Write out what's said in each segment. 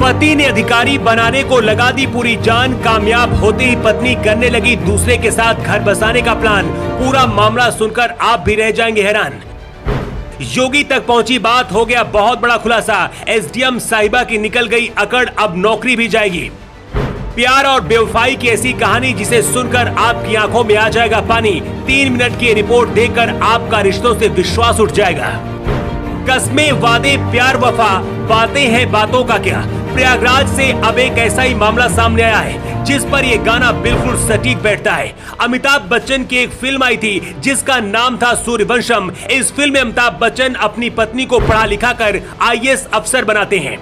पति ने अधिकारी बनाने को लगा दी पूरी जान, कामयाब होते ही पत्नी करने लगी दूसरे के साथ घर बसाने का प्लान। पूरा मामला सुनकर आप भी रह जाएंगे हैरान। योगी तक पहुंची बात, हो गया बहुत बड़ा खुलासा। एसडीएम साहिबा की निकल गई अकड़, अब नौकरी भी जाएगी। प्यार और बेवफाई की ऐसी कहानी जिसे सुनकर आपकी आंखों में आ जाएगा पानी। 3 मिनट की रिपोर्ट देखकर आपका रिश्तों से विश्वास उठ जाएगा। कस्में, वादे, प्यार, वफा, बातें हैं बातों का क्या। प्रयागराज से अब एक ऐसा ही मामला सामने आया है जिस पर ये गाना बिल्कुल सटीक बैठता है। अमिताभ बच्चन की एक फिल्म आई थी जिसका नाम था सूर्यवंशम। इस फिल्म में अमिताभ बच्चन अपनी पत्नी को पढ़ा लिखा कर आईएएस अफसर बनाते हैं।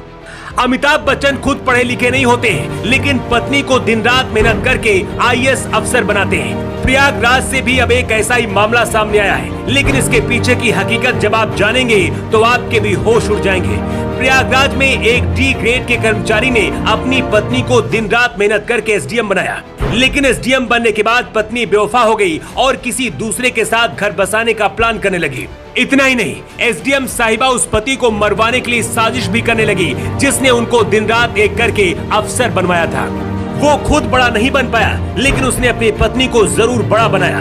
अमिताभ बच्चन खुद पढ़े लिखे नहीं होते हैं, लेकिन पत्नी को दिन रात मेहनत करके आईएएस अफसर बनाते हैं। प्रयागराज से भी अब एक ऐसा ही मामला सामने आया है, लेकिन इसके पीछे की हकीकत जब आप जानेंगे तो आपके भी होश उड़ जाएंगे। प्रयागराज में एक डी ग्रेड के कर्मचारी ने अपनी पत्नी को दिन रात मेहनत करके एसडीएम बनाया, लेकिन एसडीएम बनने के बाद पत्नी बेवफा हो गई और किसी दूसरे के साथ घर बसाने का प्लान करने लगी। इतना ही नहीं, एसडीएम साहिबा उस पति को मरवाने के लिए साजिश भी करने लगी, जिसने उनको दिन रात एक करके अफसर बनवाया था। वो खुद बड़ा नहीं बन पाया, लेकिन उसने अपनी पत्नी को जरूर बड़ा बनाया।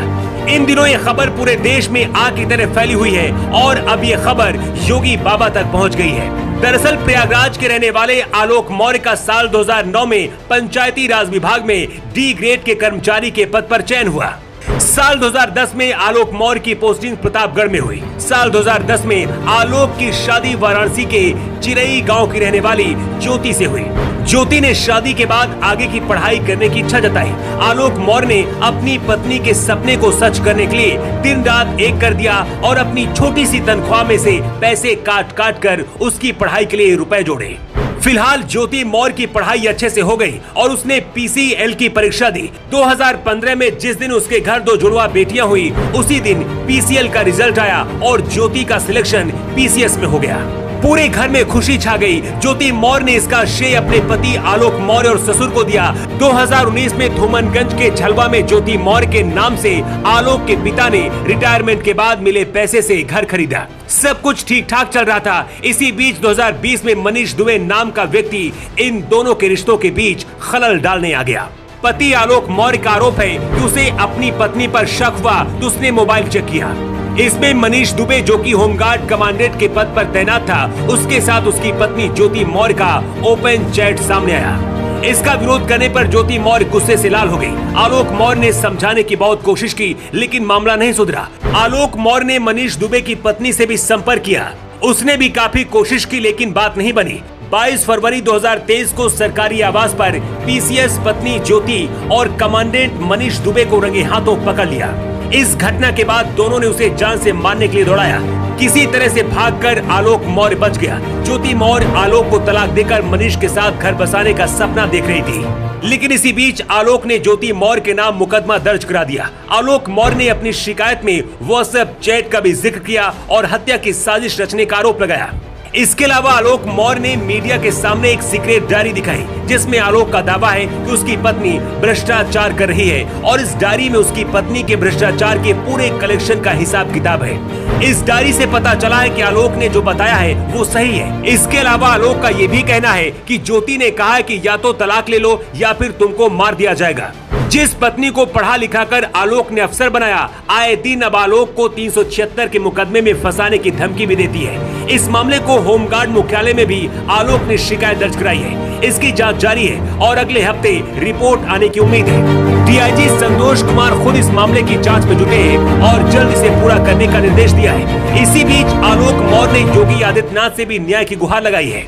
इन दिनों ये खबर पूरे देश में आग की तरह फैली हुई है और अब ये खबर योगी बाबा तक पहुंच गई है। दरअसल प्रयागराज के रहने वाले आलोक मौर्य का साल 2009 में पंचायती राज विभाग में डी ग्रेड के कर्मचारी के पद पर चयन हुआ। साल 2010 में आलोक मौर्य की पोस्टिंग प्रतापगढ़ में हुई। साल 2010 में आलोक की शादी वाराणसी के चिरई गांव की रहने वाली ज्योति से हुई। ज्योति ने शादी के बाद आगे की पढ़ाई करने की इच्छा जताई। आलोक मौर्य ने अपनी पत्नी के सपने को सच करने के लिए दिन रात एक कर दिया और अपनी छोटी सी तनख्वाह में से पैसे काट काट कर उसकी पढ़ाई के लिए रुपए जोड़े। फिलहाल ज्योति मौर्य की पढ़ाई अच्छे से हो गई और उसने पीसीएल की परीक्षा दी। 2015 में जिस दिन उसके घर 2 जुड़वा बेटियां हुई, उसी दिन पीसीएल का रिजल्ट आया और ज्योति का सिलेक्शन पीसीएस में हो गया। पूरे घर में खुशी छा गई। ज्योति मौर्य ने इसका श्रेय अपने पति आलोक मौर्य और ससुर को दिया। 2019 में धूमनगंज के झलवा में ज्योति मौर्य के नाम से आलोक के पिता ने रिटायरमेंट के बाद मिले पैसे से घर खरीदा। सब कुछ ठीक ठाक चल रहा था। इसी बीच 2020 में मनीष दुबे नाम का व्यक्ति इन दोनों के रिश्तों के बीच खलल डालने आ गया। पति आलोक मौर्य का आरोप है कि उसे अपनी पत्नी पर शक हुआ तो उसने मोबाइल चेक किया। इसमें मनीष दुबे, जो कि होमगार्ड कमांडेंट के पद पर तैनात था, उसके साथ उसकी पत्नी ज्योति मौर्य का ओपन चैट सामने आया। इसका विरोध करने पर ज्योति मौर्य गुस्से से लाल हो गई। आलोक मौर्य ने समझाने की बहुत कोशिश की, लेकिन मामला नहीं सुधरा। आलोक मौर्य ने मनीष दुबे की पत्नी से भी संपर्क किया। उसने भी काफी कोशिश की, लेकिन बात नहीं बनी। 22 फरवरी 2023 को सरकारी आवास पर पीसीएस पत्नी ज्योति और कमांडेंट मनीष दुबे को रंगे हाथों पकड़ लिया। इस घटना के बाद दोनों ने उसे जान से मारने के लिए दौड़ाया। किसी तरह से भागकर आलोक मौर्य बच गया। ज्योति मौर्य आलोक को तलाक देकर मनीष के साथ घर बसाने का सपना देख रही थी, लेकिन इसी बीच आलोक ने ज्योति मौर्य के नाम मुकदमा दर्ज करा दिया। आलोक मौर्य ने अपनी शिकायत में व्हाट्सएप चैट का भी जिक्र किया और हत्या की साजिश रचने का आरोप लगाया। इसके अलावा आलोक मौर्य ने मीडिया के सामने एक सीक्रेट डायरी दिखाई, जिसमें आलोक का दावा है कि उसकी पत्नी भ्रष्टाचार कर रही है और इस डायरी में उसकी पत्नी के भ्रष्टाचार के पूरे कलेक्शन का हिसाब किताब है। इस डायरी से पता चला है कि आलोक ने जो बताया है वो सही है। इसके अलावा आलोक का ये भी कहना है कि ज्योति ने कहा है कि या तो तलाक ले लो या फिर तुमको मार दिया जाएगा। जिस पत्नी को पढ़ा लिखा कर आलोक ने अफसर बनाया, आए दिन अब आलोक को 376 के मुकदमे में फंसाने की धमकी भी देती है। इस मामले को होमगार्ड मुख्यालय में भी आलोक ने शिकायत दर्ज कराई है। इसकी जांच जारी है और अगले हफ्ते रिपोर्ट आने की उम्मीद है। डीआईजी संतोष कुमार खुद इस मामले की जांच में जुटे हैं और जल्द इसे पूरा करने का निर्देश दिया है। इसी बीच आलोक मौर्य ने योगी आदित्यनाथ से भी न्याय की गुहार लगाई है।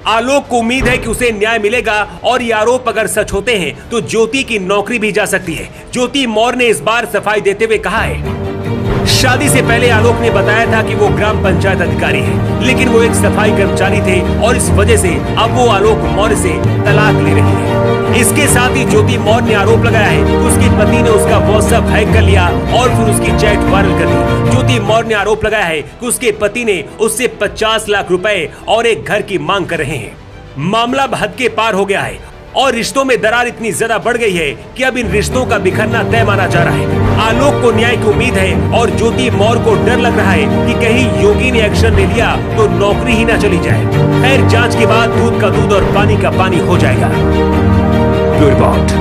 आलोक को उम्मीद है कि उसे न्याय मिलेगा और ये आरोप अगर सच होते हैं तो ज्योति की नौकरी भी जा सकती है। ज्योति मौर्य ने इस बार सफाई देते हुए कहा है, शादी से पहले आलोक ने बताया था कि वो ग्राम पंचायत अधिकारी है, लेकिन वो एक सफाई कर्मचारी थे और इस वजह से अब वो आलोक मौर्य से तलाक ले रही है। इसके साथ ही ज्योति मौर्य ने आरोप लगाया है कि उसकी पति ने उसका व्हाट्सएप हैक कर लिया और फिर उसकी चैट वायरल कर दी। ज्योति मौर्य ने आरोप लगाया है कि उसके पति ने उससे 50 लाख रुपए और एक घर की मांग कर रहे हैं। मामला हद के पार हो गया है और रिश्तों में दरार इतनी ज्यादा बढ़ गई है कि अब इन रिश्तों का बिखरना तय माना जा रहा है। आलोक को न्याय की उम्मीद है और ज्योति मौर्य को डर लग रहा है कि कहीं योगी ने एक्शन ले लिया तो नौकरी ही ना चली जाए। खैर, जांच के बाद दूध का दूध और पानी का पानी हो जाएगा। Bureau report.